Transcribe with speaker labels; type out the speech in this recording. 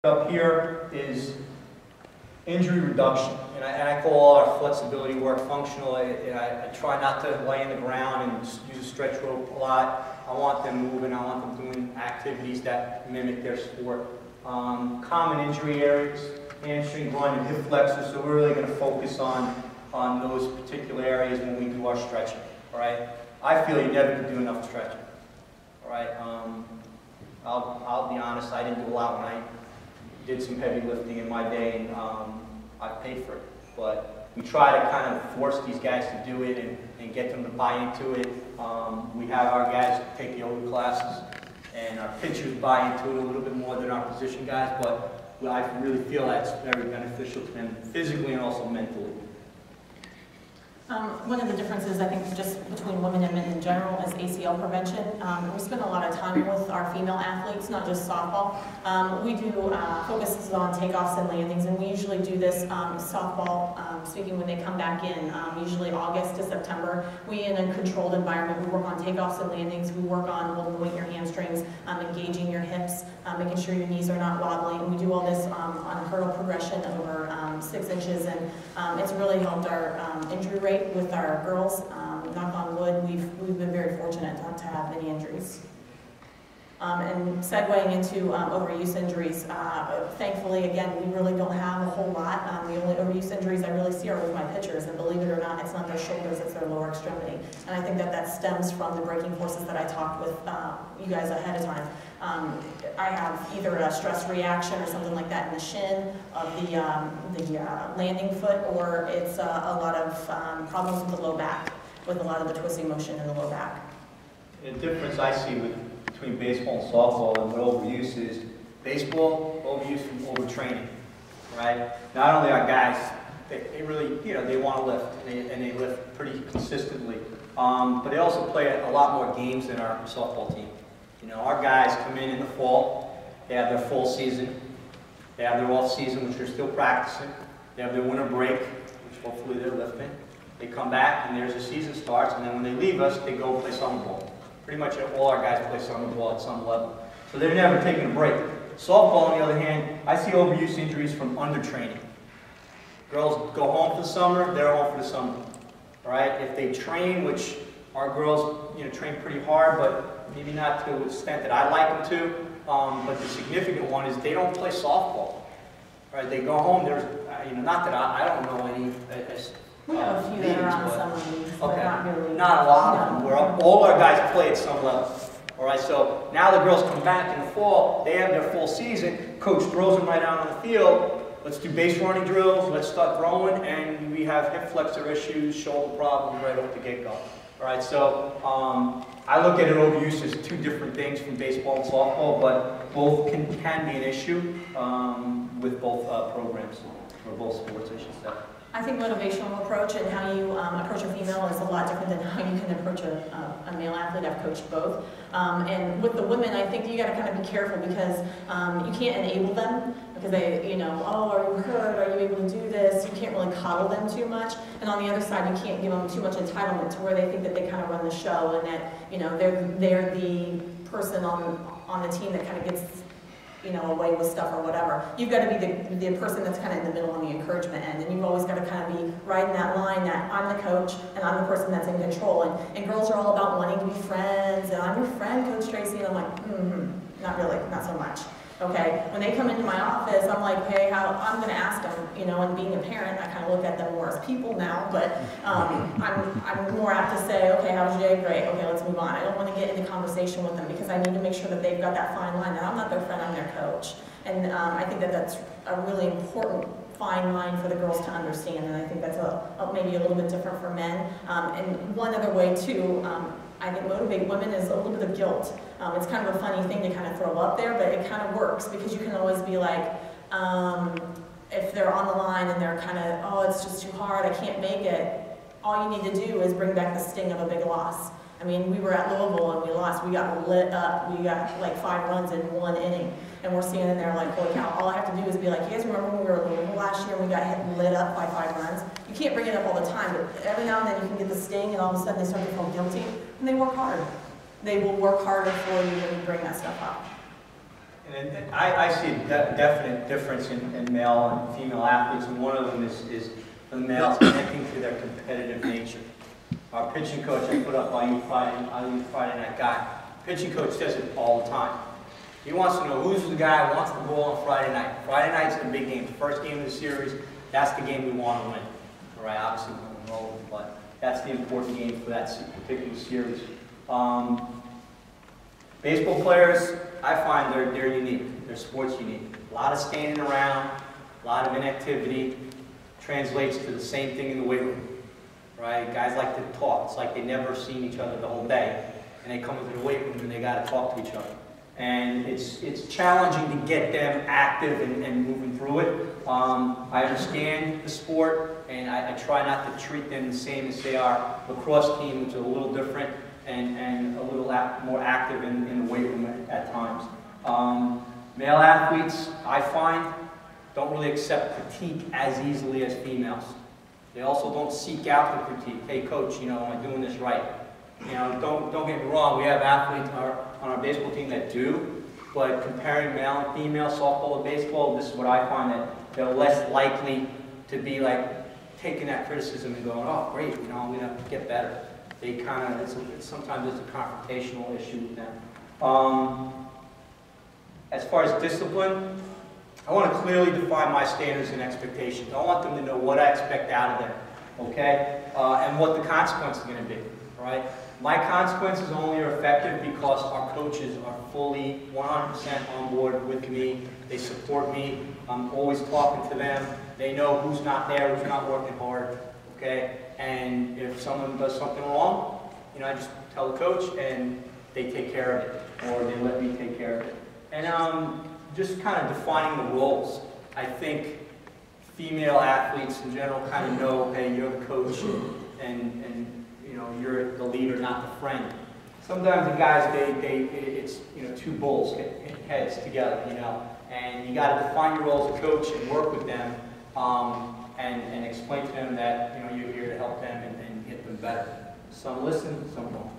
Speaker 1: Up here is injury reduction, and I call our flexibility work functional. I try not to lay in the ground and use a stretch rope a lot. I want them moving. I want them doing activities that mimic their sport. Common injury areas: hamstring, groin, and hip flexors. So we're really going to focus on those particular areas when we do our stretching. All right. I feel you never can do enough stretching. All right. I'll be honest. I didn't do a lot when I did some heavy lifting in my day, and I paid for it. But we try to kind of force these guys to do it and get them to buy into it. We have our guys take yoga classes, and our pitchers buy into it a little bit more than our position guys, but I really feel that's very beneficial to them physically and also mentally.
Speaker 2: One of the differences, I think, just between women and men in general is ACL prevention. We spend a lot of time with our female athletes, not just softball. We do focuses on takeoffs and landings, and we usually do this softball, speaking when they come back in, usually August to September. We, in a controlled environment, we work on takeoffs and landings. We work on holding your hamstrings, engaging your hips, making sure your knees are not wobbly. And we do all this on hurdle progression over 6 inches, and it's really helped our injury rate with our girls. Knock on wood, we've been very fortunate not to have any injuries. And segueing into overuse injuries, thankfully, again, we really don't have a whole lot. The only overuse injuries I really see are with my pitchers, and believe it or not, it's not their shoulders, it's their lower extremity. And I think that stems from the braking forces that I talked with you guys ahead of time. I have either a stress reaction or something like that in the shin of the landing foot, or it's a lot of problems with the low back, with a lot of the twisting motion in the low back.
Speaker 1: The difference I see between baseball and softball and what overuse is, baseball, overuse from overtraining, right? Not only are guys, they really, they want to lift, and they lift pretty consistently, but they also play a lot more games than our softball team. Our guys come in the fall, they have their full season, they have their off season, which they're still practicing, they have their winter break, which hopefully they're lifting. They come back and there's a season starts, and then when they leave us, they go play summer ball. Pretty much all our guys play summer ball at some level. So they're never taking a break. Softball, on the other hand, I see overuse injuries from undertraining. Girls go home for the summer, they're home for the summer. All right? If they train, which our girls train pretty hard, but maybe not to the extent that I'd like them to, but the significant one is they don't play softball. Right? They go home, there's, not that I don't know any.
Speaker 2: We have a few that are on some leagues, but not really.
Speaker 1: Not a lot of them, where all our guys play at some level. All right, so now the girls come back in the fall, they have their full season, coach throws them right out on the field, let's do base running drills, let's start throwing, and we have hip flexor issues, shoulder problems right off the get-go. All right, so I look at it overuse as two different things from baseball and softball, but both can be an issue with both programs, or both sports, I should say.
Speaker 2: I think motivational approach and how you approach a female is a lot different than how you can approach a male athlete. I've coached both. And with the women, I think you got to kind of be careful because you can't enable them because they, oh, are you hurt? Are you able to do this? You can't really coddle them too much. And on the other side, you can't give them too much entitlement to where they think that they kind of run the show and that, they're the person on the team that kind of gets away with stuff or whatever. You've got to be the person that's kind of in the middle on the encouragement end, and you've always got to kind of be riding that line that I'm the coach and I'm the person that's in control. And girls are all about wanting to be friends, and I'm your friend, Coach Tracey, and I'm like, not really, not so much. Okay, when they come into my office, I'm like, hey, I'm going to ask them, and being a parent, I kind of look at them more as people now, but I'm more apt to say, okay, how's your day? Great, okay, let's move on. I don't want to get into conversation with them because I need to make sure that they've got that fine line, that I'm not their friend, I'm their coach. And I think that that's a really important fine line for the girls to understand, and I think that's maybe a little bit different for men. And one other way, too, I think motivate women is a little bit of guilt. It's kind of a funny thing to kind of throw up there, but it kind of works because you can always be like, if they're on the line and they're kind of, oh, it's just too hard, I can't make it, all you need to do is bring back the sting of a big loss. I mean, we were at Louisville and we lost. We got lit up. We got like 5 runs in 1 inning. And we're standing there like, holy cow, all I have to do is be like, you guys remember when we were at Louisville last year and we got lit up by 5 runs? You can't bring it up all the time, but every now and then you can get the sting and all of a sudden they start to feel guilty and they work hard. They will work harder for you when you bring that stuff up.
Speaker 1: And then I see a definite difference in male and female athletes, and one of them is the males connecting to their competitive nature. Our pitching coach, I put up I Use Friday Night Guy. Pitching coach does it all the time. He wants to know who's the guy who wants the ball on Friday night. Friday night's the big game, the first game of the series. That's the game we want to win. All right, obviously we're rolling, but that's the important game for that particular series. Baseball players, I find they're unique. Their sport's unique. A lot of standing around, a lot of inactivity. Translates to the same thing in the weight room, right? Guys like to talk. It's like they've never seen each other the whole day, and they come into the weight room and they got to talk to each other. And it's challenging to get them active and moving through it. I understand the sport, and I try not to treat them the same as they are. Lacrosse team, which is a little different and a little more active in the weight room at times. Male athletes, I find, don't really accept critique as easily as females. They also don't seek out the critique. Hey, coach, am I doing this right? Don't get me wrong. We have athletes on our baseball team that do, but comparing male and female softball and baseball, this is what I find, that they're less likely to be like taking that criticism and going, oh, great, I'm going to get better. They kind of, sometimes it's a confrontational issue with them. As far as discipline, I want to clearly define my standards and expectations. I want them to know what I expect out of them, okay? And what the consequence is going to be, all right? My consequences only are effective because our coaches are fully 100% on board with me. They support me. I'm always talking to them. They know who's not there, who's not working hard, okay? And if someone does something wrong, I just tell the coach and they take care of it, or they let me take care of it. And just kind of defining the roles. I think female athletes in general kind of know, hey, you're the coach, and you're the leader, not the friend. Sometimes the guys, it's two bulls hit heads together, and you got to define your role as a coach and work with them, and explain to them that you're here to help them and get them better. Some listen, some don't.